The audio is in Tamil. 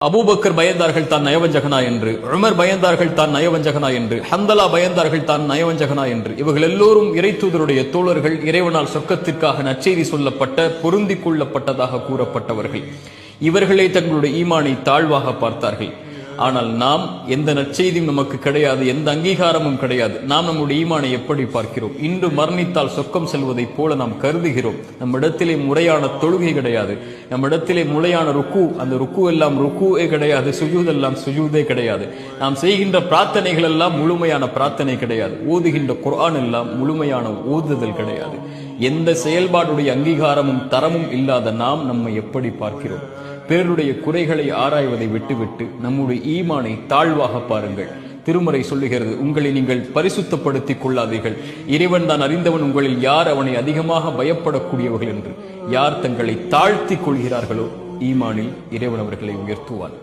அபூபக்கர் பயந்தார்கள் தான் நயவஞ்சகனா என்று, உமர் பயந்தார்கள் தான் நயவஞ்சகனா என்று, ஹந்தலா பயந்தார்கள் தான் நயவஞ்சகனா என்று. இவர்கள் எல்லோரும் இறைத்தூதருடைய தோழர்கள், இறைவனால் சொர்க்கத்திற்காக நற்செய்தி சொல்லப்பட்ட பொருந்திக் கொள்ளப்பட்டதாக கூறப்பட்டவர்கள். இவர்களே தங்களுடைய ஈமானை தாழ்வாக பார்த்தார்கள். ஆனால் நாம் எந்த நற்செய்தியும் நமக்கு கிடையாது, எந்த அங்கீகாரமும் கிடையாது. நாம் நம்முடைய ஈமானை எப்படி பார்க்கிறோம்? இன்று மரணித்தால் சொர்க்கம் செல்வதைப் போல நாம் கருதுகிறோம். நம்மிடத்திலே முறையான தொழுகை கிடையாது, நம்மிடத்திலே முறையான ருக்கு, அந்த ருக்கு எல்லாம் ருக்குவே கிடையாது, சுஜூத் எல்லாம் சுஜூதே கிடையாது. நாம் செய்கின்ற பிரார்த்தனைகள் எல்லாம் முழுமையான பிரார்த்தனை கிடையாது, ஓதுகின்ற குர்ஆன் எல்லாம் முழுமையான ஓதுதல் கிடையாது. எந்த செயல்பாடுடைய அங்கீகாரமும் தரமும் இல்லாத நாம் நம்மை எப்படி பார்க்கிறோம்? பிறருடைய குறைகளை ஆராய்வதை விட்டுவிட்டு நம்முடைய ஈமானை தாழ்வாக பாருங்கள். திருமறை சொல்லுகிறது, உங்களை நீங்கள் பரிசுத்தப்படுத்திக் கொள்ளாதீர்கள், இறைவன் தான் அறிந்தவன் உங்களில் யார் அவனை அதிகமாக பயப்படக்கூடியவர்கள் என்று. யார் தங்களை தாழ்த்திக் கொள்கிறார்களோ ஈமானில் இறைவன் அவர்களை உயர்த்துவான்.